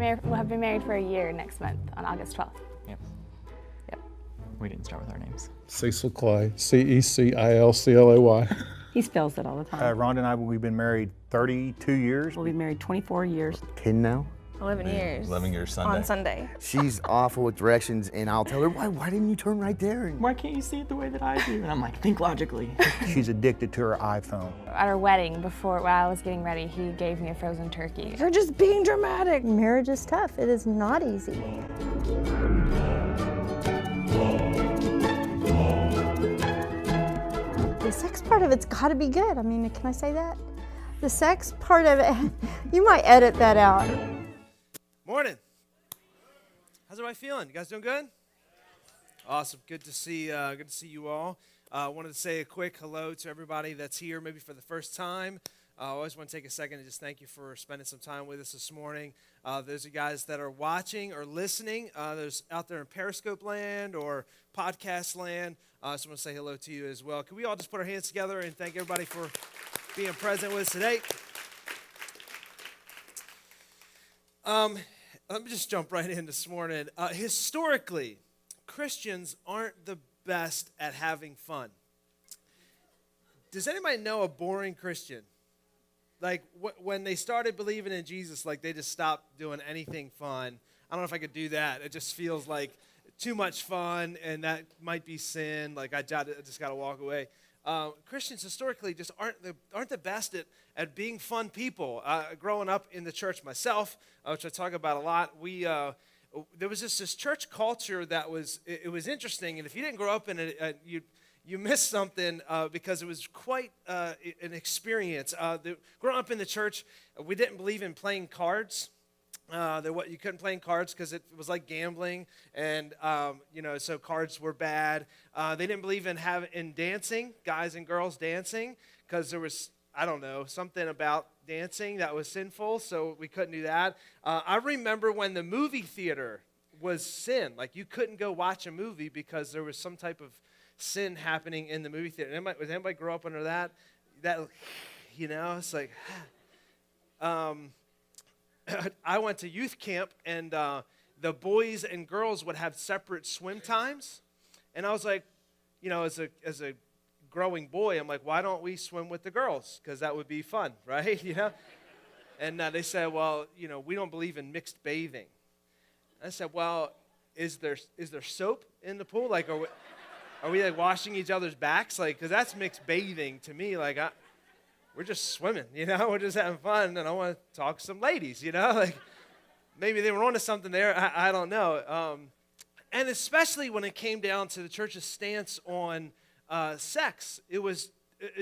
We'll have been married for a year next month on August 12th. Yep. Yep. We didn't start with our names. Cecil Clay, Cecilclay. He spells it all the time. Rhonda and I, we've been married 32 years. We'll be married 24 years. Kidding now? 11 years. 11 years Sunday. On Sunday. She's awful with directions, and I'll tell her, why didn't you turn right there? And Why can't you see it the way that I do? And I'm like, think logically. She's addicted to her iPhone. At our wedding, while I was getting ready, he gave me a frozen turkey. You're just being dramatic. Marriage is tough. It is not easy. The sex part of it's got to be good. I mean, can I say that? The sex part of it, you might edit that out. Morning. How's everybody feeling? You guys doing good? Awesome. Good to see you all. Wanted to say a quick hello to everybody that's here, maybe for the first time. I always want to take a second and just thank you for spending some time with us this morning. Those of you guys that are watching or listening, there's out there in Periscope land or podcast land. I just want to say hello to you as well. Can we all just put our hands together and thank everybody for being present with us today? Let me just jump right in this morning. Historically, Christians aren't the best at having fun. Does anybody know a boring Christian? Like when they started believing in Jesus, like they just stopped doing anything fun. I don't know if I could do that. It just feels like too much fun, and that might be sin. Like I just got to walk away. Christians historically just aren't the best at being fun people. Growing up in the church myself, which I talk about a lot, there was this church culture that was interesting, and if you didn't grow up in it, you missed something because it was quite an experience. Growing up in the church, we didn't believe in playing cards. You couldn't play cards because it was like gambling, and so cards were bad. They didn't believe in dancing, guys and girls dancing, because there was, I don't know, something about dancing that was sinful, so we couldn't do that. I remember when the movie theater was sin. Like you couldn't go watch a movie because there was some type of sin happening in the movie theater. Does anybody grow up under that? It's like, I went to youth camp, and the boys and girls would have separate swim times. And I was like, as a growing boy, I'm like, why don't we swim with the girls? Because that would be fun, right? And they said, well, we don't believe in mixed bathing. I said, well, is there soap in the pool? Like, are we like washing each other's backs? Like, because that's mixed bathing to me. Like, we're just swimming, we're just having fun, and I want to talk to some ladies, like maybe they were onto something there. I don't know. And especially when it came down to the church's stance on sex, it was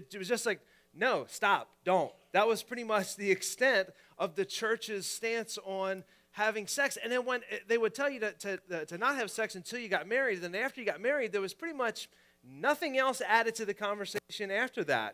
just like, no, stop, don't. That was pretty much the extent of the church's stance on having sex. And then when they would tell you to not have sex until you got married, then after you got married, there was pretty much nothing else added to the conversation after that,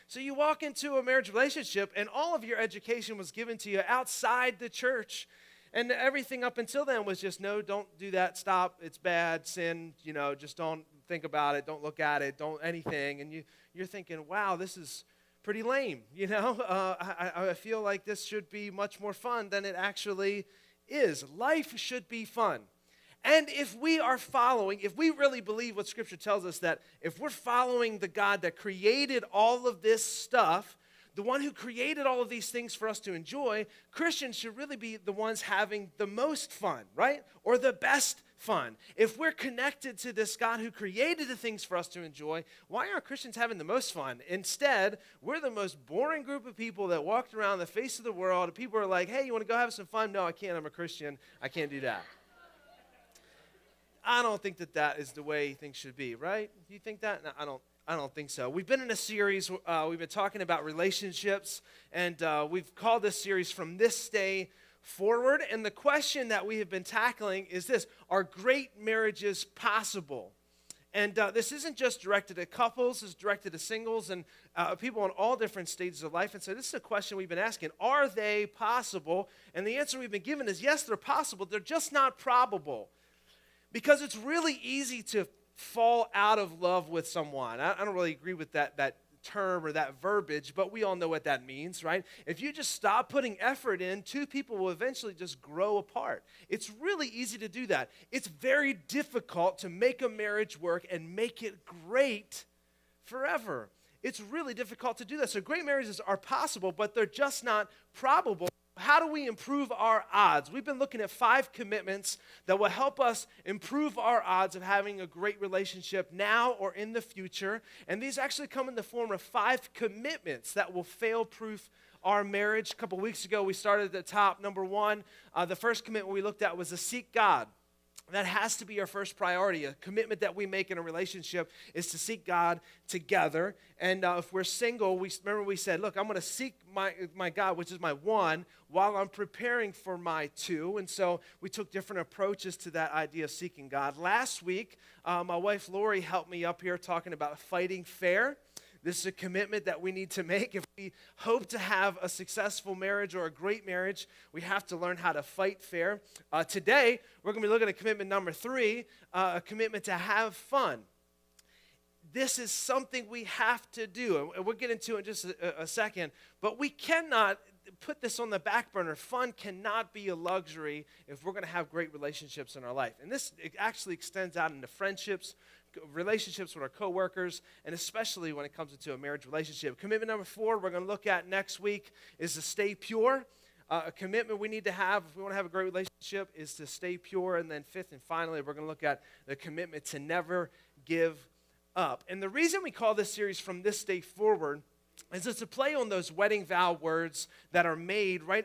So you walk into a marriage relationship, and all of your education was given to you outside the church. And everything up until then was just, no, don't do that, stop, it's bad, sin, just don't think about it, don't look at it, don't anything. And you're thinking, wow, this is pretty lame, I feel like this should be much more fun than it actually is. Life should be fun. And if we really believe what Scripture tells us, that if we're following the God that created all of this stuff, the one who created all of these things for us to enjoy, Christians should really be the ones having the most fun, right? Or the best fun. If we're connected to this God who created the things for us to enjoy, why aren't Christians having the most fun? Instead, we're the most boring group of people that walked around the face of the world, and people are like, hey, you want to go have some fun? No, I can't. I'm a Christian. I can't do that. I don't think that is the way things should be, right? Do you think that? No, I don't think so. We've been in a series, we've been talking about relationships, and we've called this series From This Day Forward. And the question that we have been tackling is this: are great marriages possible? And this isn't just directed at couples, it's directed to singles and people in all different stages of life. And so this is a question we've been asking: are they possible? And the answer we've been given is yes, they're possible. They're just not probable. Because it's really easy to fall out of love with someone. I don't really agree with that term or that verbiage, but we all know what that means, right? If you just stop putting effort in, two people will eventually just grow apart. It's really easy to do that. It's very difficult to make a marriage work and make it great forever. It's really difficult to do that. So great marriages are possible, but they're just not probable. How do we improve our odds? We've been looking at 5 commitments that will help us improve our odds of having a great relationship now or in the future. And these actually come in the form of 5 commitments that will fail-proof our marriage. A couple weeks ago, we started at the top. Number 1, the first commitment we looked at was to seek God. That has to be our first priority. A commitment that we make in a relationship is to seek God together. And if we're single, remember we said, look, I'm going to seek my God, which is my 1, while I'm preparing for my 2. And so we took different approaches to that idea of seeking God. Last week, my wife Lori helped me up here talking about fighting fair. This is a commitment that we need to make. If we hope to have a successful marriage or a great marriage, we have to learn how to fight fair. Today, we're going to be looking at commitment number 3, a commitment to have fun. This is something we have to do, and we'll get into it in just a second, but we cannot put this on the back burner. Fun cannot be a luxury if we're going to have great relationships in our life. And this actually extends out into friendships, relationships with our coworkers, and especially when it comes into a marriage relationship. Commitment number 4 we're going to look at next week is to stay pure. A commitment we need to have if we want to have a great relationship is to stay pure. And then 5th and finally, we're going to look at the commitment to never give up. And the reason we call this series From This Day Forward is it's a play on those wedding vow words that are made right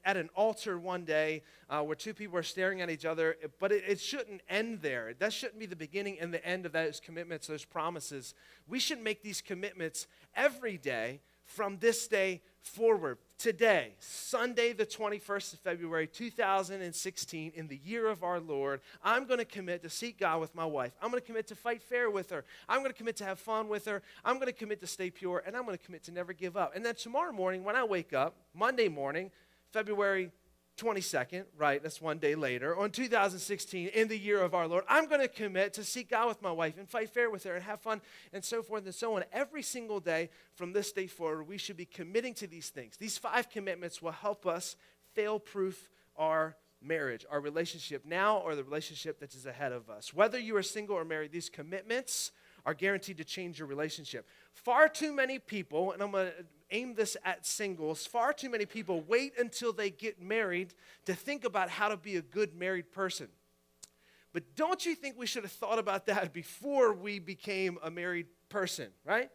at an altar one day where 2 people are staring at each other, but it shouldn't end there. That shouldn't be the beginning and the end of those commitments, those promises. We should make these commitments every day from this day forward. Today, Sunday the 21st of February, 2016, in the year of our Lord, I'm going to commit to seek God with my wife. I'm going to commit to fight fair with her. I'm going to commit to have fun with her. I'm going to commit to stay pure, and I'm going to commit to never give up. And then tomorrow morning, when I wake up, Monday morning, February 22nd, right, that's one day later, on 2016, in the year of our Lord, I'm going to commit to seek God with my wife and fight fair with her and have fun and so forth and so on. Every single day from this day forward, we should be committing to these things. These 5 commitments will help us fail-proof our marriage, our relationship now or the relationship that is ahead of us. Whether you are single or married, these commitments are guaranteed to change your relationship. Far too many people, and I'm going to aim this at singles, far too many people wait until they get married to think about how to be a good married person. But don't you think we should have thought about that before we became a married person, right?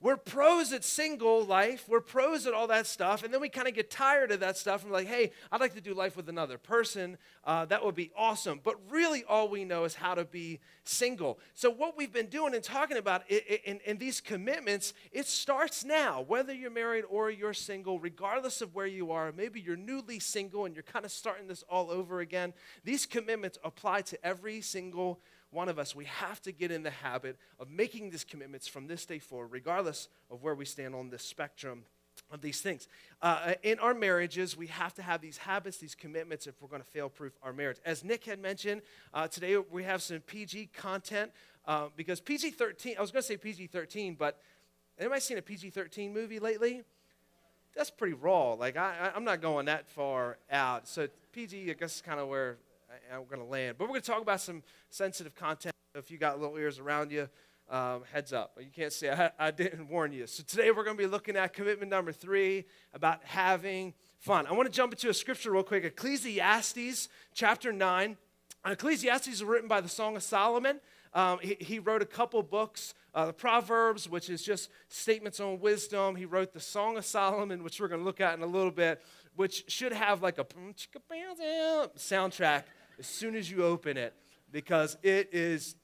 We're pros at single life. We're pros at all that stuff. And then we kind of get tired of that stuff. And we're like, hey, I'd like to do life with another person. That would be awesome. But really all we know is how to be single. So what we've been doing and talking about in these commitments, it starts now. Whether you're married or you're single, regardless of where you are, maybe you're newly single and you're kind of starting this all over again. These commitments apply to every single one of us. We have to get in the habit of making these commitments from this day forward, regardless of where we stand on the spectrum of these things. In our marriages, we have to have these habits, these commitments, if we're going to fail-proof our marriage. As Nick had mentioned, today we have some PG content because PG-13, I was going to say PG-13, but anybody seen a PG-13 movie lately? That's pretty raw. Like, I'm not going that far out. So PG, I guess, is kind of where I'm going to land. But we're going to talk about some sensitive content. If you got little ears around you, heads up. You can't say I didn't warn you. So today we're going to be looking at commitment number 3, about having fun. I want to jump into a scripture real quick. Ecclesiastes chapter 9. Ecclesiastes is written by the Song of Solomon. He wrote a couple books, the Proverbs, which is just statements on wisdom. He wrote the Song of Solomon, which we're going to look at in a little bit, which should have like a soundtrack as soon as you open it, because it's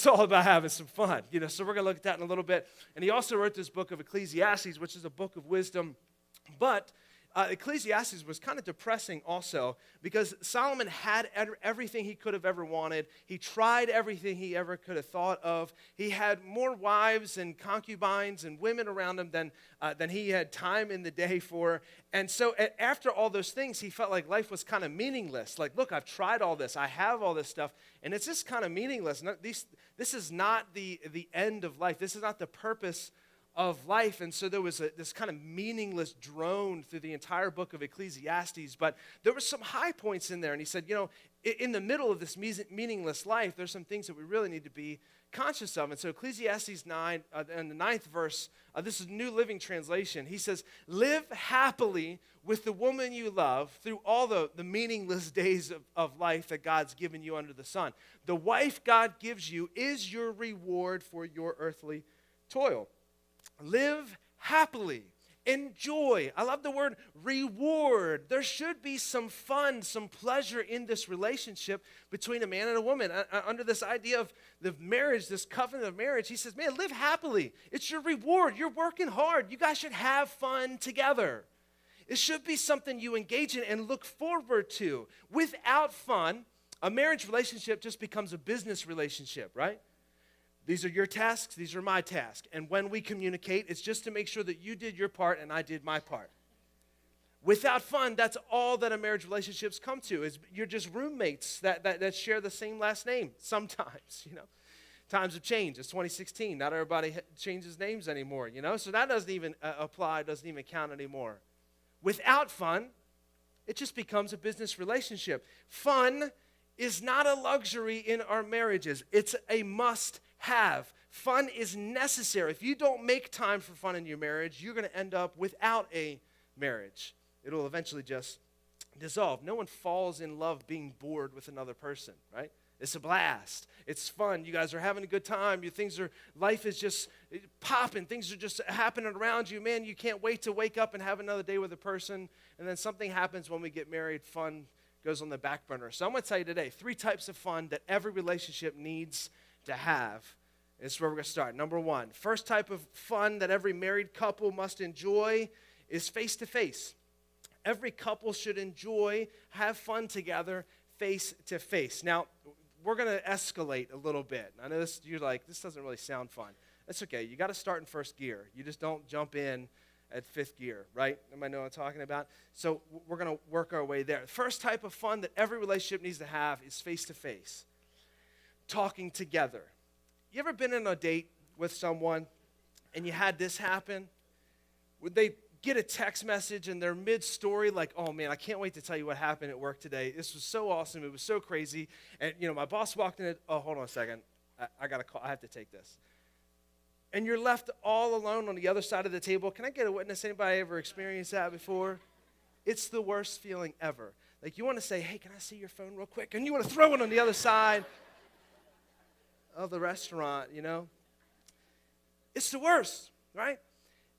all about having some fun, so we're going to look at that in a little bit. And he also wrote this book of Ecclesiastes, which is a book of wisdom, but Ecclesiastes was kind of depressing also because Solomon had everything he could have ever wanted. He tried everything he ever could have thought of. He had more wives and concubines and women around him than he had time in the day for. And so after all those things, he felt like life was kind of meaningless. Like, look, I've tried all this. I have all this stuff, and it's just kind of meaningless. This is not the end of life. This is not the purpose of life. And so there was this kind of meaningless drone through the entire book of Ecclesiastes, but there were some high points in there. And he said, in the middle of this meaningless life, there's some things that we really need to be conscious of. And so Ecclesiastes 9, in the 9th verse, this is New Living Translation. He says, live happily with the woman you love through all the meaningless days of life that God's given you under the sun. The wife God gives you is your reward for your earthly toil. Live happily. Enjoy. I love the word reward. There should be some fun, some pleasure in this relationship between a man and a woman. Under this idea of the marriage, this covenant of marriage, he says, man, live happily. It's your reward. You're working hard. You guys should have fun together. It should be something you engage in and look forward to. Without fun, a marriage relationship just becomes a business relationship, right? These are your tasks, these are my tasks. And when we communicate, it's just to make sure that you did your part and I did my part. Without fun, that's all that a marriage relationships come to, is you're just roommates that share the same last name sometimes, Times have changed. It's 2016. Not everybody changes names anymore, So that doesn't even apply, doesn't even count anymore. Without fun, it just becomes a business relationship. Fun is not a luxury in our marriages. It's a must-have. Fun is necessary. If you don't make time for fun in your marriage, you're going to end up without a marriage. It'll eventually just dissolve. No one falls in love being bored with another person, right? It's a blast. It's fun. You guys are having a good time. Life is just popping. Things are just happening around you. Man, you can't wait to wake up and have another day with a person. And then something happens when we get married. Fun goes on the back burner. So I'm going to tell you today 3 types of fun that every relationship needs to have. This is where we're going to start. Number 1, first type of fun that every married couple must enjoy is face-to-face. Every couple should have fun together face-to-face. Now, we're going to escalate a little bit. I know you're like, this doesn't really sound fun. That's okay. You got to start in first gear. You just don't jump in at 5th gear, right? Everybody know what I'm talking about? So we're going to work our way there. The first type of fun that every relationship needs to have is face-to-face, talking together. You ever been on a date with someone and you had this happen? Would they get a text message and they're mid-story like, oh man, I can't wait to tell you what happened at work today. This was so awesome. It was so crazy. And my boss walked in. Oh, hold on a second. I got to call. I have to take this. And you're left all alone on the other side of the table. Can I get a witness? Anybody ever experienced that before? It's the worst feeling ever. Like, you want to say, hey, can I see your phone real quick? And you want to throw it on the other side of the restaurant, It's the worst, right?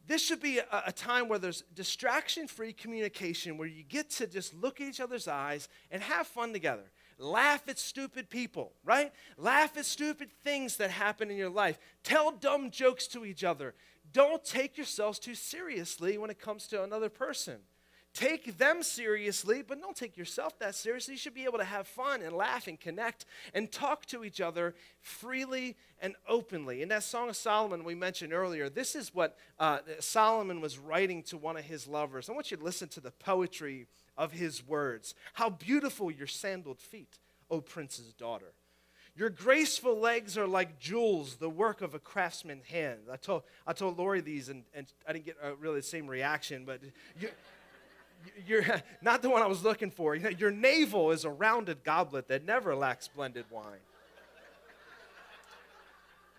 This should be a time where there's distraction-free communication, where you get to just look at each other's eyes and have fun together. Laugh at stupid people, right? Laugh at stupid things that happen in your life. Tell dumb jokes to each other. Don't take yourselves too seriously when it comes to another person. Take them seriously, but don't take yourself that seriously. You should be able to have fun and laugh and connect and talk to each other freely and openly. In that Song of Solomon we mentioned earlier, this is what Solomon was writing to one of his lovers. I want you to listen to the poetry of his words. How beautiful your sandaled feet, O prince's daughter. Your graceful legs are like jewels, the work of a craftsman's hand. I told Lori these, and I didn't get really the same reaction, but you're not the one I was looking for. Your navel is a rounded goblet that never lacks blended wine.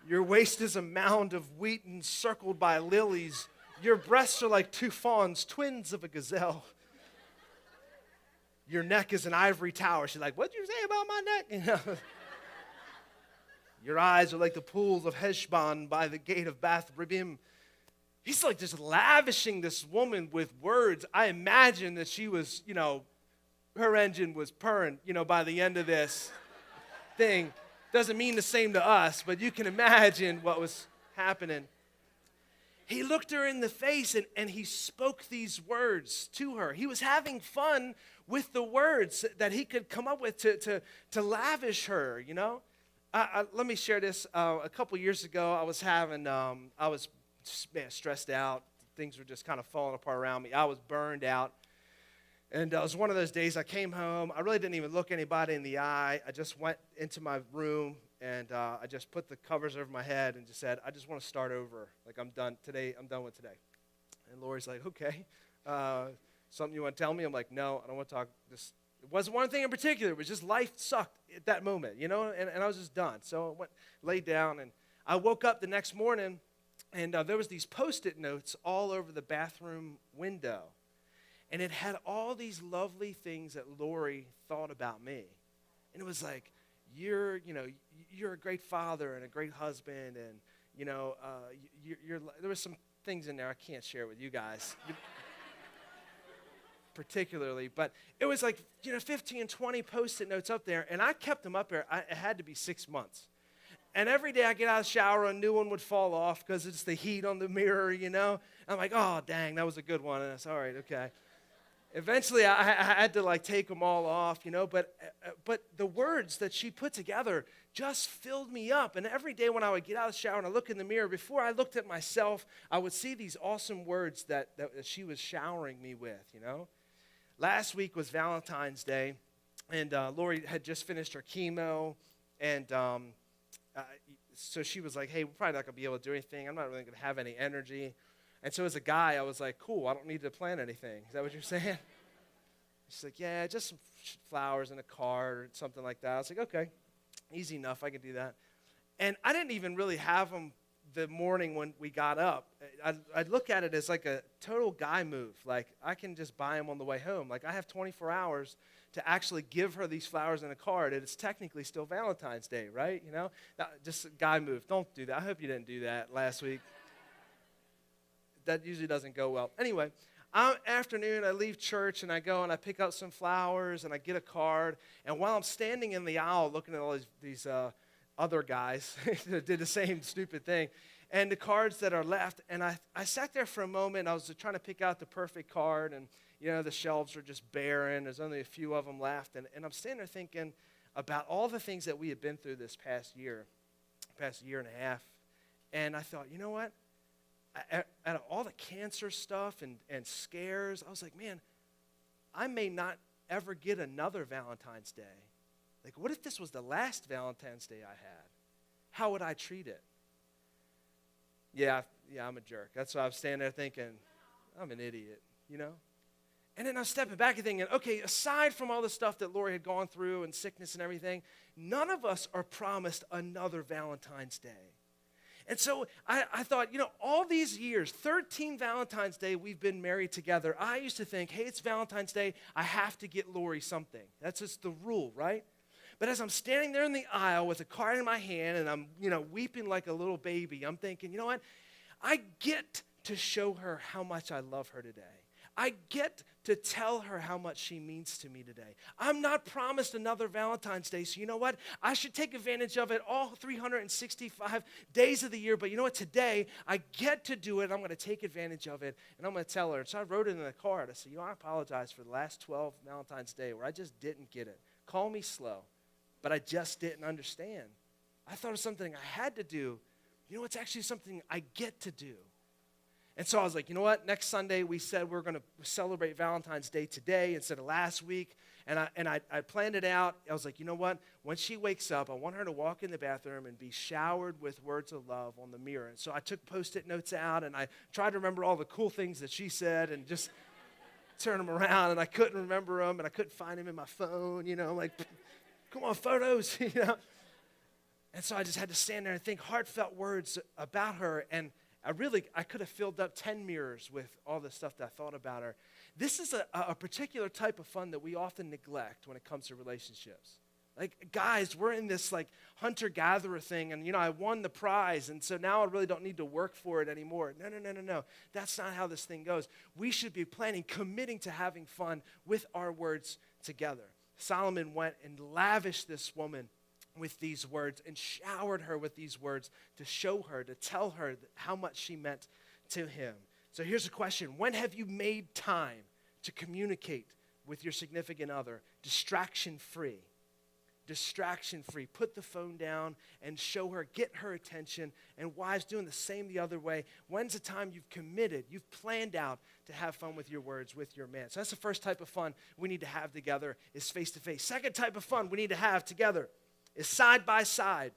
Your waist is a mound of wheat encircled by lilies. Your breasts are like 2 fawns, twins of a gazelle. Your neck is an ivory tower. She's like, what'd you say about my neck? Your eyes are like the pools of Heshbon by the gate of Bath Rabbim. He's like just lavishing this woman with words. I imagine that she was, her engine was purring, by the end of this thing. Doesn't mean the same to us, but you can imagine what was happening. he looked her in the face and he spoke these words to her. He was having fun with the words that he could come up with to lavish her, you know. Let me share this. A couple years ago, I was stressed out. Things were just kind of falling apart around me. I was burned out. And it was one of those days I came home. I really didn't even look anybody in the eye. I just went into my room, and I just put the covers over my head and just said, I just want to start over. Like, I'm done today. I'm done with today. And Lori's like, okay. Something you want to tell me? I'm like, no, I don't want to talk. It wasn't one thing in particular. It was just life sucked at that moment, you know, and I was just done. So I went, laid down, and I woke up the next morning, and there was these Post-it notes all over the bathroom window. And it had all these lovely things that Lori thought about me. And it was like, you're a great father and a great husband, and, you know, there was some things in there I can't share with you guys. Particularly, but it was like, 15, 20 Post-it notes up there, and I kept them up there. It had to be 6 months. And every day I get out of the shower, a new one would fall off because it's the heat on the mirror, you know. I'm like, oh, dang, that was a good one. And I said, all right, okay. Eventually, I had to, like, take them all off, you know, but the words that she put together just filled me up. And every day when I would get out of the shower and I look in the mirror, before I looked at myself, I would see these awesome words that she was showering me with, you know. Last week was Valentine's Day, and Lori had just finished her chemo, and so she was like, hey, we're probably not going to be able to do anything. I'm not really going to have any energy. And so as a guy, I was like, cool, I don't need to plan anything. Is that what you're saying? She's like, yeah, just some flowers and a card or something like that. I was like, okay, easy enough. I can do that. And I didn't even really have them the morning when we got up. I'd look at it as like a total guy move. Like, I can just buy them on the way home. Like, I have 24 hours to actually give her these flowers and a card, and it's technically still Valentine's Day, right? You know, just a guy move. Don't do that. I hope you didn't do that last week. That usually doesn't go well. Anyway, afternoon, I leave church, and I go and I pick up some flowers, and I get a card. And while I'm standing in the aisle looking at all these other guys that did the same stupid thing, and the cards that are left, and I sat there for a moment. I was trying to pick out the perfect card, and, you know, the shelves are just barren. There's only a few of them left. And I'm standing there thinking about all the things that we have been through this past year and a half. And I thought, you know what? Out of all the cancer stuff and scares, I was like, man, I may not ever get another Valentine's Day. Like, what if this was the last Valentine's Day I had? How would I treat it? Yeah, I'm a jerk. That's why I was standing there thinking, I'm an idiot, you know? And then I was stepping back and thinking, okay, aside from all the stuff that Lori had gone through and sickness and everything, none of us are promised another Valentine's Day. And so I thought, you know, all these years, 13 Valentine's Day we've been married together, I used to think, hey, it's Valentine's Day, I have to get Lori something. That's just the rule, right? But as I'm standing there in the aisle with a card in my hand and I'm, you know, weeping like a little baby, I'm thinking, you know what? I get to show her how much I love her today. I get to tell her how much she means to me today. I'm not promised another Valentine's Day, so you know what? I should take advantage of it all 365 days of the year, but you know what? Today, I get to do it. I'm going to take advantage of it, and I'm going to tell her. So I wrote it in the card. I said, you know, I apologize for the last 12 Valentine's Day where I just didn't get it. Call me slow, but I just didn't understand. I thought it was something I had to do. You know, it's actually something I get to do. And so I was like, you know what? Next Sunday, we said we're going to celebrate Valentine's Day today instead of last week. And I planned it out. I was like, you know what? When she wakes up, I want her to walk in the bathroom and be showered with words of love on the mirror. And so I took Post-it notes out, and I tried to remember all the cool things that she said and just turn them around. And I couldn't remember them, and I couldn't find them in my phone. You know, like, come on, photos, you know. And so I just had to stand there and think heartfelt words about her. And I could have filled up 10 mirrors with all the stuff that I thought about her. This is a particular type of fun that we often neglect when it comes to relationships. Like, guys, we're in this, like, hunter-gatherer thing, and, you know, I won the prize, and so now I really don't need to work for it anymore. No. That's not how this thing goes. We should be committing to having fun with our words together. Solomon went and lavished this woman with these words and showered her with these words to show her, to tell her how much she meant to him. So here's a question. When have you made time to communicate with your significant other distraction-free? Distraction-free. Put the phone down and show her, get her attention. And wives, doing the same the other way. When's the time you've committed, you've planned out to have fun with your words, with your man? So that's the first type of fun we need to have together is face-to-face. Second type of fun we need to have together is side-by-side.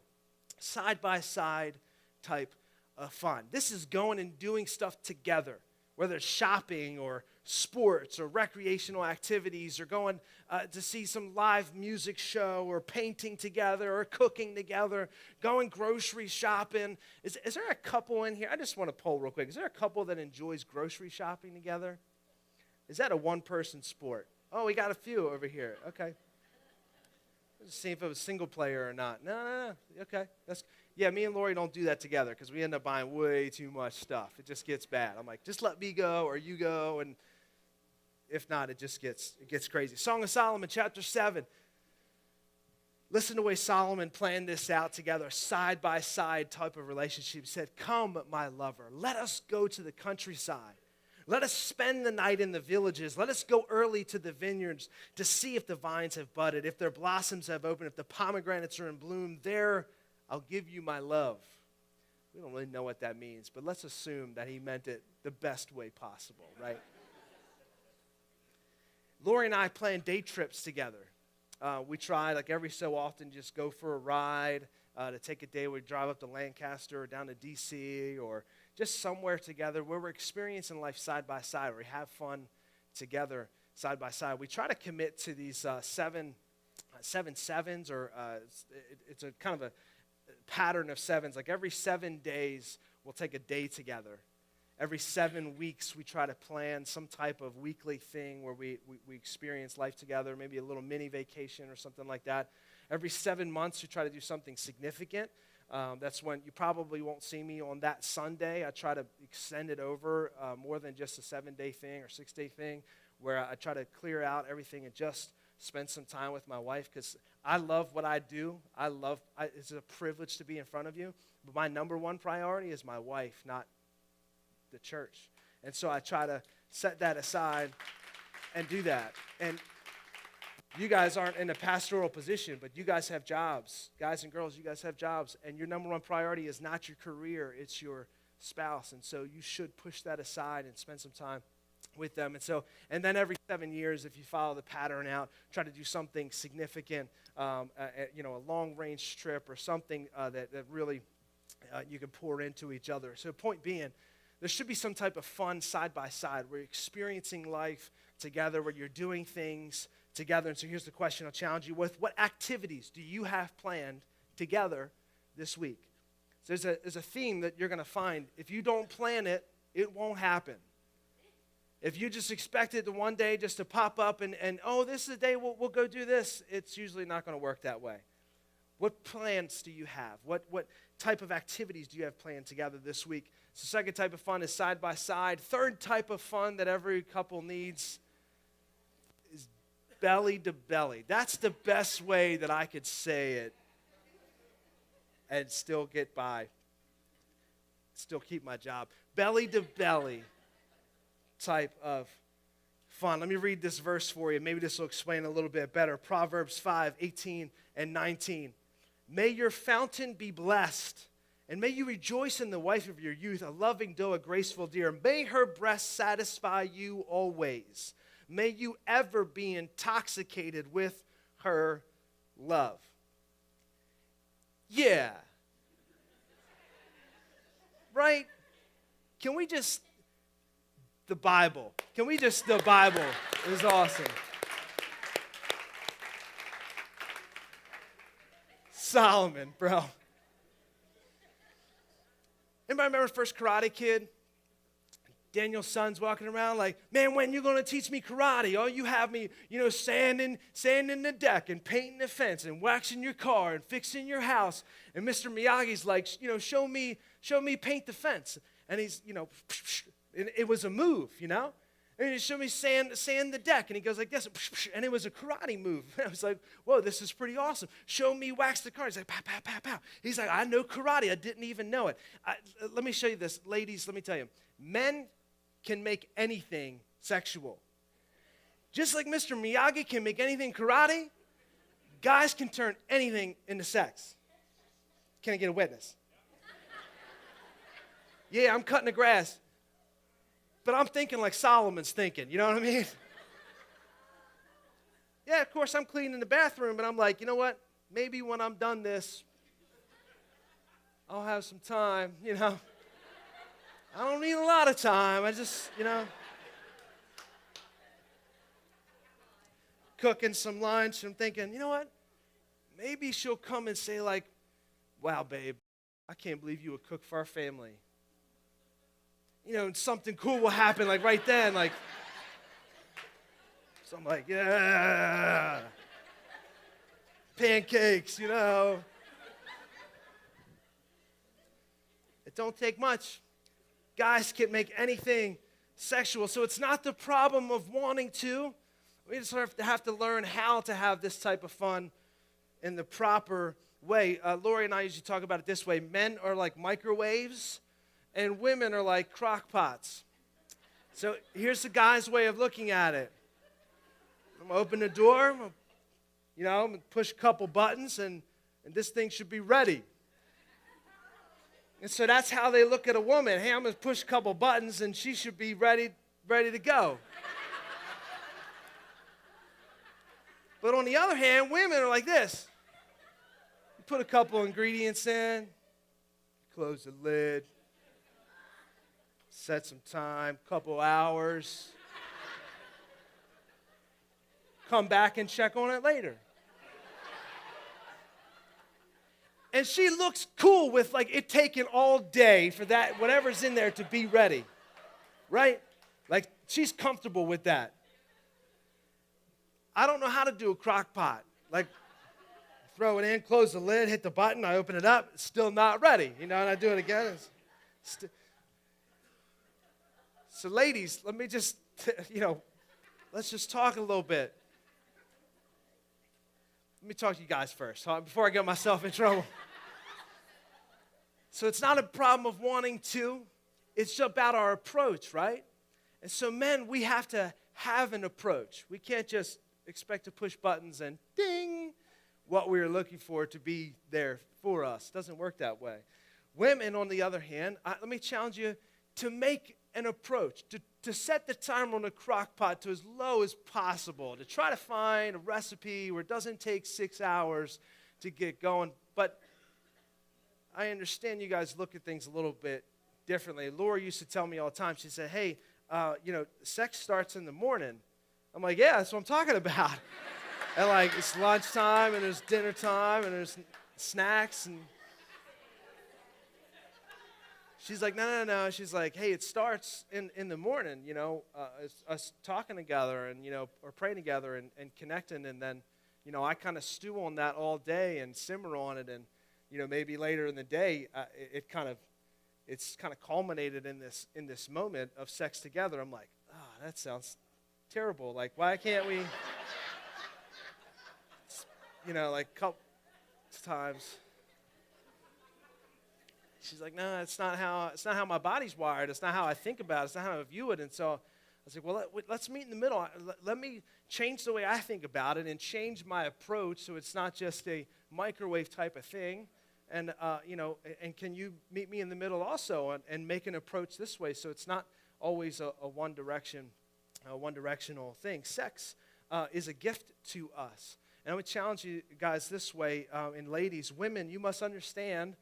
Side-by-side type of fun. This is going and doing stuff together, whether it's shopping or sports or recreational activities or going to see some live music show or painting together or cooking together, going grocery shopping. Is there a couple in here? I just want to poll real quick. Is there a couple that enjoys grocery shopping together? Is that a one-person sport? Oh, we got a few over here. Okay. Let's see if it was single player or not. No. Okay. Yeah, me and Lori don't do that together because we end up buying way too much stuff. It just gets bad. I'm like, just let me go or you go, and if not, it gets crazy. Song of Solomon, chapter 7. Listen to the way Solomon planned this out together, a side-by-side type of relationship. He said, "Come, my lover, let us go to the countryside. Let us spend the night in the villages. Let us go early to the vineyards to see if the vines have budded, if their blossoms have opened, if the pomegranates are in bloom. There I'll give you my love." We don't really know what that means, but let's assume that he meant it the best way possible, right? Lori and I plan day trips together. We try, like every so often, just go for a ride, to take a day. We drive up to Lancaster or down to D.C. or just somewhere together where we're experiencing life side by side, where we have fun together side by side. We try to commit to these seven sevens, or it's a kind of a pattern of sevens. Like every 7 days, we'll take a day together. Every 7 weeks, we try to plan some type of weekly thing where we experience life together, maybe a little mini vacation or something like that. Every 7 months, we try to do something significant. That's when you probably won't see me on that Sunday. I try to extend it over more than just a 7-day thing or 6-day thing, where I try to clear out everything and just spend some time with my wife, because I love what I do. It's a privilege to be in front of you. But my number one priority is my wife, not the church. And so I try to set that aside and do that. And you guys aren't in a pastoral position, but you guys have jobs. Guys and girls, you guys have jobs. And your number one priority is not your career, it's your spouse. And so you should push that aside and spend some time with them. And then every 7 years, if you follow the pattern out, try to do something significant, a long-range trip or something that really you can pour into each other. So point being, there should be some type of fun side by side where you're experiencing life together, where you're doing things together. And so here's the question I'll challenge you with. What activities do you have planned together this week? So there's a theme that you're going to find. If you don't plan it, it won't happen. If you just expect it to one day just to pop up and oh, this is the day we'll go do this, it's usually not going to work that way. What plans do you have? What type of activities do you have planned together this week? So second type of fun is side by side. Third type of fun that every couple needs is belly to belly. That's the best way that I could say it and still get by, still keep my job. Belly to belly type of fun. Let me read this verse for you. Maybe this will explain a little bit better. Proverbs 5:18 and 19. May your fountain be blessed, and may you rejoice in the wife of your youth, a loving doe, a graceful deer. May her breast satisfy you always. May you ever be intoxicated with her love. Yeah. Right? Can we just, the Bible. The Bible is awesome. Solomon, bro. Anybody remember first Karate Kid? Daniel's son's walking around like, man, when you going to teach me karate? Oh, you have me, sanding the deck and painting the fence and waxing your car and fixing your house. And Mr. Miyagi's like, show me paint the fence. And he's, it was a move, And he showed me sand the deck. And he goes like this, and it was a karate move. And I was like, whoa, this is pretty awesome. Show me wax the car. He's like, pow, pow, pow, pow. He's like, I know karate. I didn't even know it. Let me show you this. Ladies, let me tell you. Men can make anything sexual. Just like Mr. Miyagi can make anything karate, guys can turn anything into sex. Can I get a witness? Yeah, I'm cutting the grass. But I'm thinking like Solomon's thinking, you know what I mean? Yeah, of course I'm cleaning the bathroom, but I'm like, you know what? Maybe when I'm done this, I'll have some time, you know. I don't need a lot of time. I just, you know. Cooking some lunch. I'm thinking, you know what? Maybe she'll come and say like, wow, babe, I can't believe you would cook for our family. You know, and something cool will happen like right then. Like, so I'm like, yeah. Pancakes, you know. It don't take much. Guys can make anything sexual. So it's not the problem of wanting to. We just have to learn how to have this type of fun in the proper way. Lori and I usually talk about it this way. Men are like microwaves, and women are like crock pots. So here's the guy's way of looking at it. I'm going to open the door, I'm going to push a couple buttons, and this thing should be ready. And so that's how they look at a woman. Hey, I'm going to push a couple buttons, and she should be ready to go. But on the other hand, women are like this. You put a couple ingredients in, close the lid, set some time, couple hours, come back and check on it later. And she looks cool with like it taking all day for that, whatever's in there to be ready, right? Like she's comfortable with that. I don't know how to do a crock pot. Like, throw it in, close the lid, hit the button, I open it up, it's still not ready. You know, and I do it again. So ladies, let me just, let's just talk a little bit. Let me talk to you guys first, before I get myself in trouble. So it's not a problem of wanting to. It's about our approach, right? And so men, we have to have an approach. We can't just expect to push buttons and ding, what we're looking for to be there for us. It doesn't work that way. Women, on the other hand, let me challenge you to make an approach, to set the timer on the crock pot to as low as possible, to try to find a recipe where it doesn't take 6 hours to get going. But I understand you guys look at things a little bit differently. Laura used to tell me all the time, she said, hey, sex starts in the morning. I'm like, yeah, that's what I'm talking about. And like, it's lunchtime, and there's dinner time, and there's snacks, and she's like, no. She's like, hey, it starts in the morning, it's us talking together and, or praying together and connecting. And then, I kind of stew on that all day and simmer on it. And, maybe later in the day, it's kind of culminated in this moment of sex together. I'm like, that sounds terrible. Like, why can't we, like a couple times. She's like, no, it's not how my body's wired. It's not how I think about it. It's not how I view it. And so I was like, well, let's meet in the middle. Let me change the way I think about it and change my approach so it's not just a microwave type of thing. And, and can you meet me in the middle also and make an approach this way so it's not always a one-directional thing. Sex is a gift to us. And I would challenge you guys this way, and ladies, women, you must understand,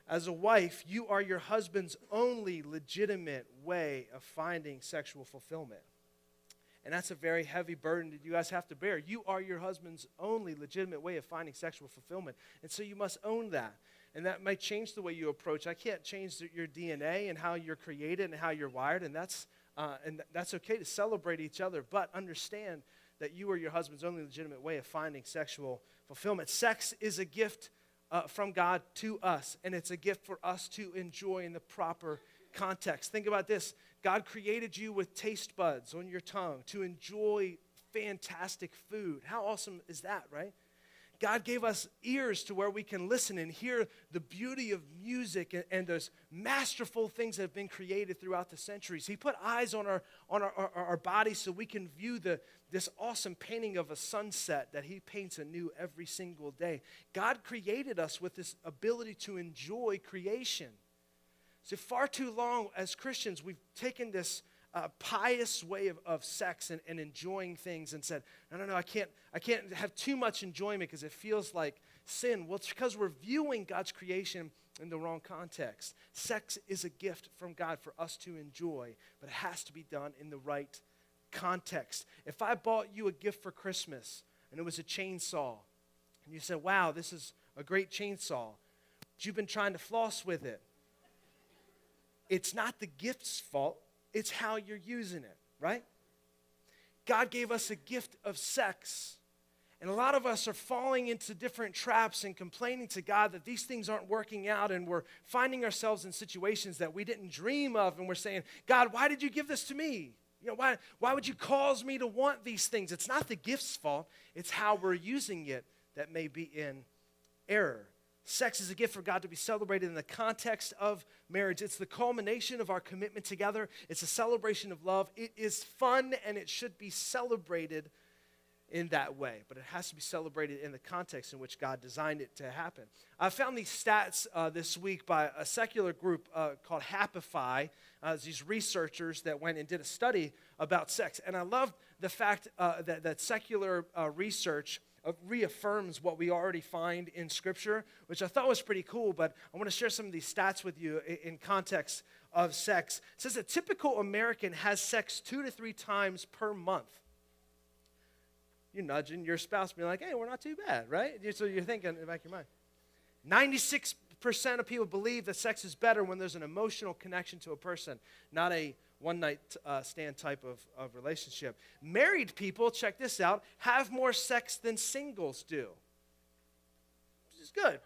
as a wife, you are your husband's only legitimate way of finding sexual fulfillment. And that's a very heavy burden that you guys have to bear. You are your husband's only legitimate way of finding sexual fulfillment. And so you must own that. And that might change the way you approach. I can't change your DNA and how you're created and how you're wired, and that's okay to celebrate each other, but understand that you are your husband's only legitimate way of finding sexual fulfillment. Sex is a gift from God to us, and it's a gift for us to enjoy in the proper context. Think about this. God created you with taste buds on your tongue to enjoy fantastic food. How awesome is that, right? God gave us ears to where we can listen and hear the beauty of music and those masterful things that have been created throughout the centuries. He put eyes on our bodies so we can view this awesome painting of a sunset that he paints anew every single day. God created us with this ability to enjoy creation. So far too long as Christians, we've taken this pious way of sex and enjoying things and said, no, I can't have too much enjoyment because it feels like sin. Well, it's because we're viewing God's creation in the wrong context. Sex is a gift from God for us to enjoy, but it has to be done in the right context. If I bought you a gift for Christmas and it was a chainsaw, and you said, wow, this is a great chainsaw, but you've been trying to floss with it, it's not the gift's fault. It's how you're using it, right? God gave us a gift of sex. And a lot of us are falling into different traps and complaining to God that these things aren't working out, and we're finding ourselves in situations that we didn't dream of, and we're saying, God, why did you give this to me? Why would you cause me to want these things? It's not the gift's fault. It's how we're using it that may be in error. Sex is a gift for God to be celebrated in the context of marriage. It's the culmination of our commitment together. It's a celebration of love. It is fun, and it should be celebrated in that way. But it has to be celebrated in the context in which God designed it to happen. I found these stats this week by a secular group called Happify. These researchers that went and did a study about sex. And I love the fact that secular research reaffirms what we already find in Scripture, which I thought was pretty cool, but I want to share some of these stats with you in context of sex. It says a typical American has sex 2 to 3 times per month. You're nudging your spouse, being like, hey, we're not too bad, right? So you're thinking in the back of your mind. 96% of people believe that sex is better when there's an emotional connection to a person, not a one-night stand type of relationship. Married people, check this out, have more sex than singles do. Which is good,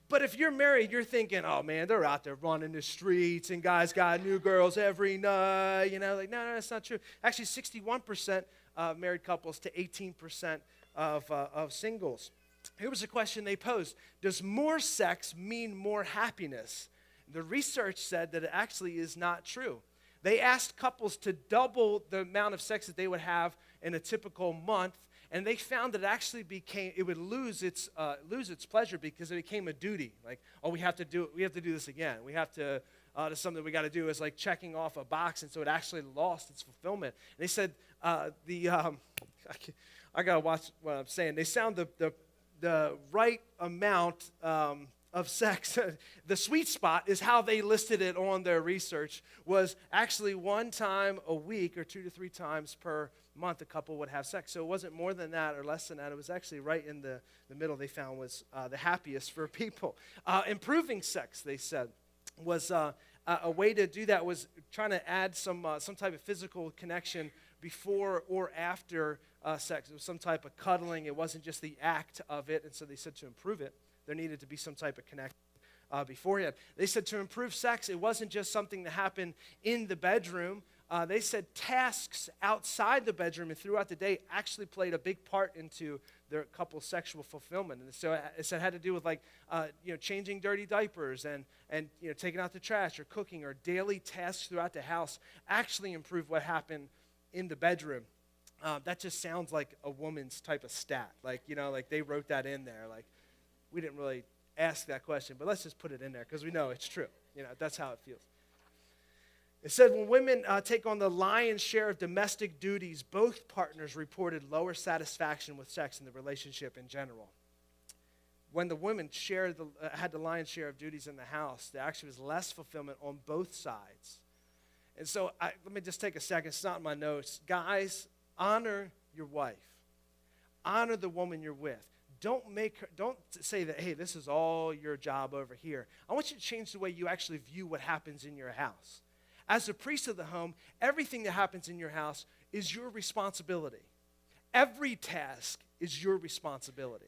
But if you're married, you're thinking, oh, man, they're out there running the streets, and guys got new girls every night. No, that's not true. Actually, 61% of married couples to 18% of singles. Here was a question they posed. Does more sex mean more happiness? The research said that it actually is not true. They asked couples to double the amount of sex that they would have in a typical month, and they found that it would lose its pleasure because it became a duty. Like, oh, we have to do this again. We have to. There's something we got to do. Is like checking off a box, and so it actually lost its fulfillment. And they said I gotta watch what I'm saying. They sound the right amount of sex. The sweet spot is how they listed it on their research, was actually 1 time a week or 2 to 3 times per month a couple would have sex. So it wasn't more than that or less than that. It was actually right in the middle. They found was the happiest for people. Improving sex, they said, was a way to do that was trying to add some type of physical connection before or after sex. It was some type of cuddling. It wasn't just the act of it. And so they said to improve it, there needed to be some type of connection beforehand. They said to improve sex, it wasn't just something that happened in the bedroom. They said tasks outside the bedroom and throughout the day actually played a big part into their couple's sexual fulfillment. And so it had to do with changing dirty diapers and taking out the trash or cooking or daily tasks throughout the house actually improved what happened in the bedroom. That just sounds like a woman's type of stat. Like they wrote that in there. Like, we didn't really ask that question, but let's just put it in there because we know it's true. That's how it feels. It said when women take on the lion's share of domestic duties, both partners reported lower satisfaction with sex in the relationship in general. When the women had the lion's share of duties in the house, there actually was less fulfillment on both sides. And so let me just take a second. It's not in my notes. Guys, honor your wife. Honor the woman you're with. Don't say that, hey, this is all your job over here. I want you to change the way you actually view what happens in your house. As a priest of the home, everything that happens in your house is your responsibility. Every task is your responsibility.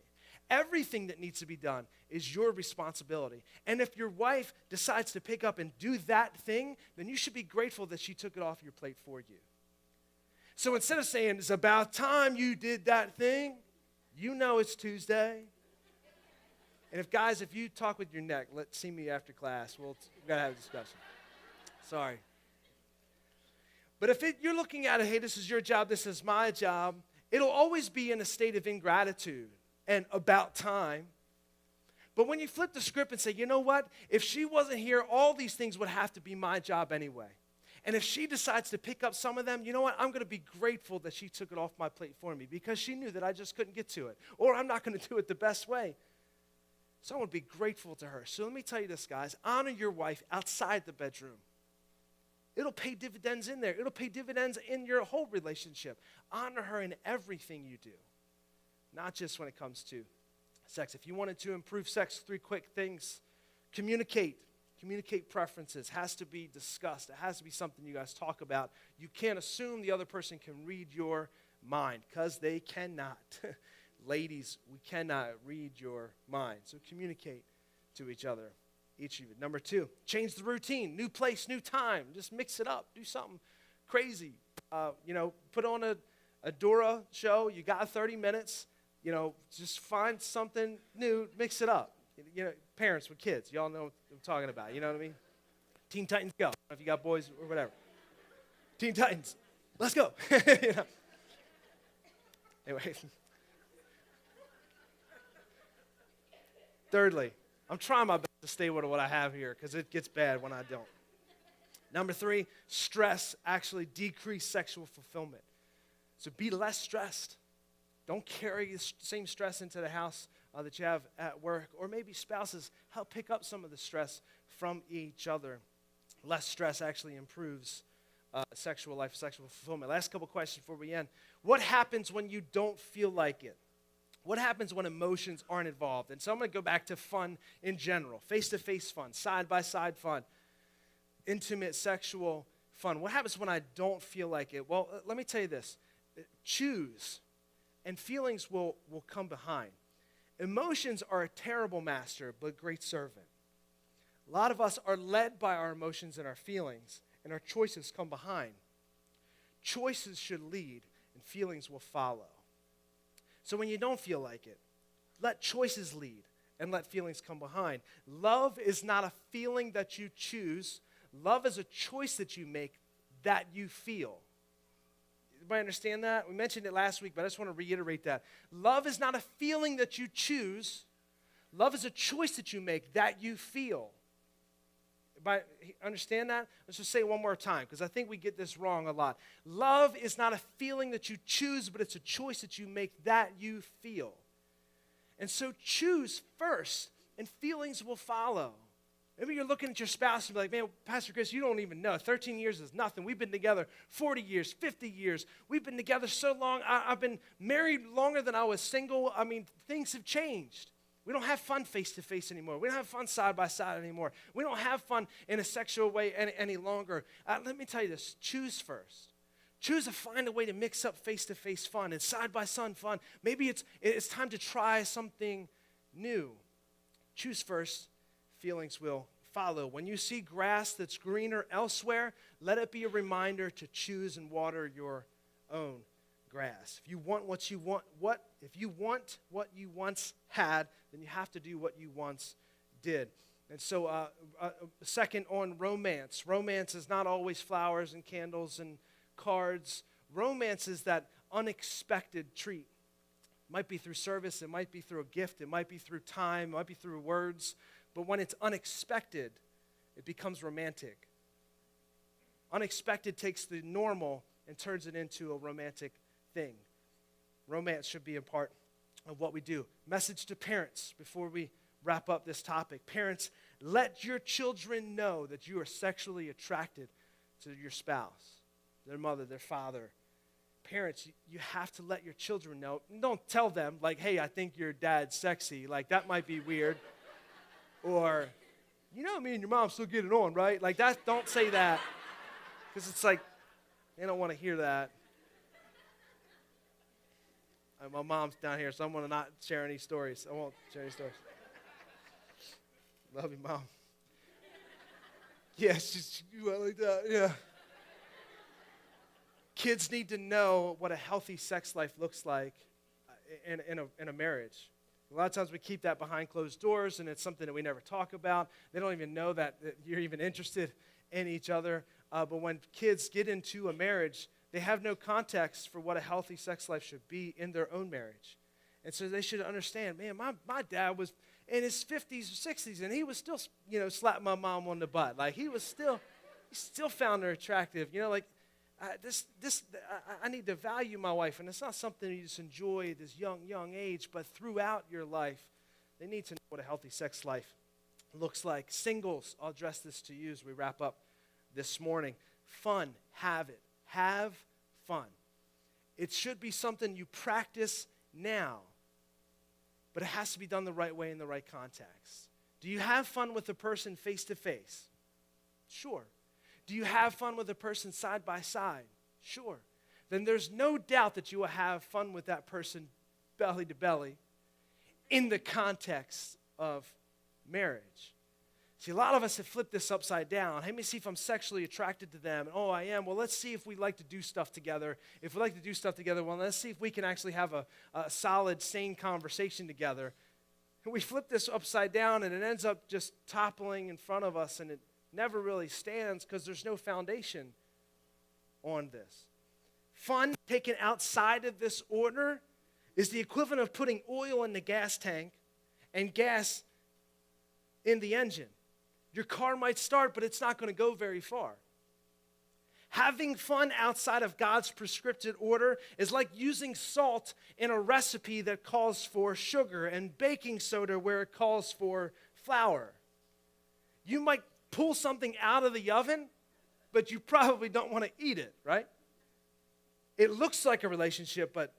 Everything that needs to be done is your responsibility. And if your wife decides to pick up and do that thing, then you should be grateful that she took it off your plate for you. So instead of saying, it's about time you did that thing, You know it's Tuesday. And if you talk with your neck, see me after class. We've got to have a discussion. Sorry. But if you're looking at it, hey, this is your job, this is my job, it'll always be in a state of ingratitude and about time. But when you flip the script and say, you know what? If she wasn't here, all these things would have to be my job anyway. And if she decides to pick up some of them, you know what? I'm going to be grateful that she took it off my plate for me because she knew that I just couldn't get to it. Or I'm not going to do it the best way. So I want to be grateful to her. So let me tell you this, guys. Honor your wife outside the bedroom. It'll pay dividends in there. It'll pay dividends in your whole relationship. Honor her in everything you do, not just when it comes to sex. If you wanted to improve sex, 3 quick things. Communicate. Communicate preferences. Has to be discussed. It has to be something you guys talk about. You can't assume the other person can read your mind because they cannot. Ladies, we cannot read your mind. So communicate to each other. Each of you. Number 2, change the routine. New place, new time. Just mix it up. Do something crazy. Put on a Dora show. You got 30 minutes. Just find something new. Mix it up. Parents with kids. Y'all know what I'm talking about. You know what I mean? Teen Titans Go. I don't know if you got boys or whatever. Teen Titans. Let's go. Anyway. Thirdly, I'm trying my best to stay with what I have here because it gets bad when I don't. Number 3, stress actually decreases sexual fulfillment. So be less stressed. Don't carry the same stress into the house that you have at work. Or maybe spouses help pick up some of the stress from each other. Less stress actually improves sexual life, sexual fulfillment. Last couple questions before we end. What happens when you don't feel like it? What happens when emotions aren't involved? And so I'm going to go back to fun in general. Face-to-face fun, side-by-side fun, intimate sexual fun. What happens when I don't feel like it? Well, let me tell you this. Choose, and feelings will come behind. Emotions are a terrible master, but great servant. A lot of us are led by our emotions and our feelings, and our choices come behind. Choices should lead, and feelings will follow. So when you don't feel like it, let choices lead and let feelings come behind. Love is not a feeling that you choose. Love is a choice that you make that you feel. Everybody understand that? We mentioned it last week, but I just want to reiterate that. Love is not a feeling that you choose. Love is a choice that you make that you feel. Everybody understand that? Let's just say it one more time because I think we get this wrong a lot. Love is not a feeling that you choose, but it's a choice that you make that you feel. And so choose first, and feelings will follow. Maybe you're looking at your spouse and be like, man, Pastor Chris, you don't even know. 13 years is nothing. We've been together 40 years, 50 years. We've been together so long. I've been married longer than I was single. I mean, things have changed. We don't have fun face-to-face anymore. We don't have fun side-by-side anymore. We don't have fun in a sexual way any longer. Let me tell you this. Choose first. Choose to find a way to mix up face-to-face fun and side-by-side fun. Maybe it's time to try something new. Choose first. Feelings will follow. When you see grass that's greener elsewhere, let it be a reminder to choose and water your own grass. If you want what you once had, then you have to do what you once did. And so, second on romance. Romance is not always flowers and candles and cards. Romance is that unexpected treat. It might be through service, it might be through a gift, it might be through time, it might be through words. But when it's unexpected, it becomes romantic. Unexpected takes the normal and turns it into a romantic thing. Romance should be a part of what we do. Message to parents before we wrap up this topic. Parents, let your children know that you are sexually attracted to your spouse, their mother, their father. Parents, you have to let your children know. Don't tell them, like, hey, I think your dad's sexy. Like, that might be weird. Or, me and your mom still get it on, right? Like, that. Don't say that. Because it's like, they don't want to hear that. My mom's down here, so I'm going to not share any stories. I won't share any stories. Love you, Mom. Yeah, you went like that, yeah. Kids need to know what a healthy sex life looks like. in a marriage. A lot of times we keep that behind closed doors, and it's something that we never talk about. They don't even know that you're even interested in each other. But when kids get into a marriage, they have no context for what a healthy sex life should be in their own marriage. And so they should understand, man, my dad was in his 50s or 60s, and he was still, slapping my mom on the butt. Like, he still found her attractive. I need to value my wife, and it's not something you just enjoy at this young age, but throughout your life, they need to know what a healthy sex life looks like. Singles, I'll address this to you as we wrap up this morning. Fun, have it. Have fun. It should be something you practice now, but it has to be done the right way in the right context. Do you have fun with a person face to face? Sure. Do you have fun with a person side by side? Sure. Then there's no doubt that you will have fun with that person belly to belly in the context of marriage. See, a lot of us have flipped this upside down. Let me see if I'm sexually attracted to them. Oh, I am. Well, let's see if we like to do stuff together. If we like to do stuff together, well, let's see if we can actually have a solid, sane conversation together. And we flip this upside down, and it ends up just toppling in front of us, and it never really stands because there's no foundation on this. Fun taken outside of this order is the equivalent of putting oil in the gas tank and gas in the engine. Your car might start, but it's not going to go very far. Having fun outside of God's prescripted order is like using salt in a recipe that calls for sugar and baking soda where it calls for flour. You might pull something out of the oven, but you probably don't want to eat it, right? It looks like a relationship, but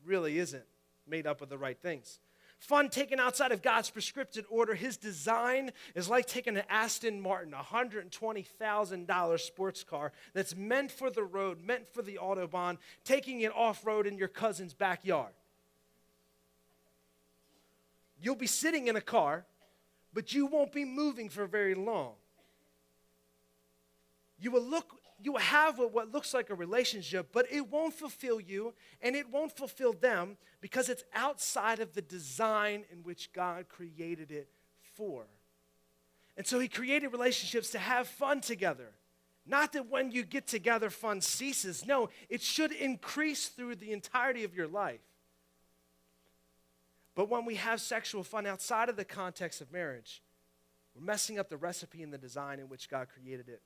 really isn't made up of the right things. Fun taken outside of God's prescripted order, his design is like taking an Aston Martin, a $120,000 sports car that's meant for the road, meant for the Autobahn, taking it off-road in your cousin's backyard. You'll be sitting in a car, but you won't be moving for very long. You will have what looks like a relationship, but it won't fulfill you and it won't fulfill them because it's outside of the design in which God created it for. And so he created relationships to have fun together. Not that when you get together, fun ceases. No, it should increase through the entirety of your life. But when we have sexual fun outside of the context of marriage, we're messing up the recipe and the design in which God created it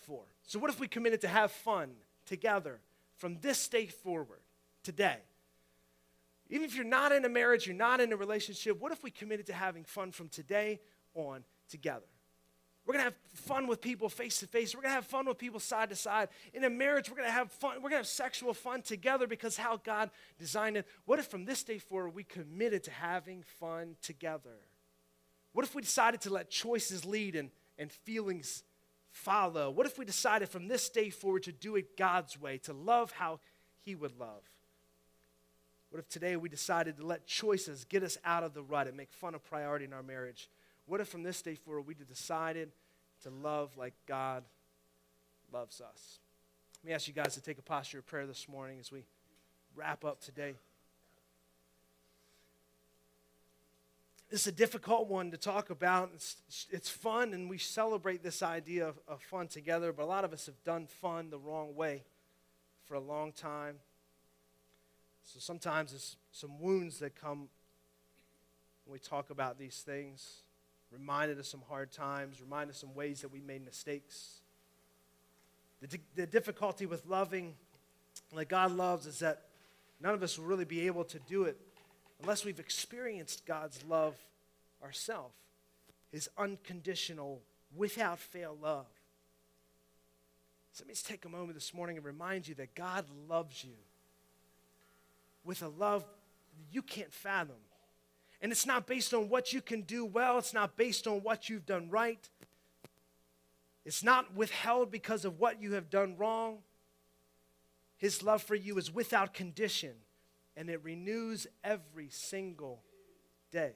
for. So what if we committed to have fun together from this day forward, today? Even if you're not in a marriage, you're not in a relationship, what if we committed to having fun from today on together? We're going to have fun with people face to face. We're going to have fun with people side to side. In a marriage, we're going to have fun. We're going to have sexual fun together because how God designed it. What if from this day forward we committed to having fun together? What if we decided to let choices lead and feelings follow? What if we decided from this day forward to do it God's way, to love how he would love? What if today we decided to let choices get us out of the rut and make fun a priority in our marriage? What if from this day forward we decided to love like God loves us? Let me ask you guys to take a posture of prayer this morning as we wrap up today. This is a difficult one to talk about. It's fun, and we celebrate this idea of fun together, but a lot of us have done fun the wrong way for a long time. So sometimes it's some wounds that come when we talk about these things. Reminded of some hard times, reminded of some ways that we made mistakes. The difficulty with loving like God loves is that none of us will really be able to do it unless we've experienced God's love ourselves, his unconditional, without fail love. So let me just take a moment this morning and remind you that God loves you with a love you can't fathom. And it's not based on what you can do well. It's not based on what you've done right. It's not withheld because of what you have done wrong. His love for you is without condition, and it renews every single day.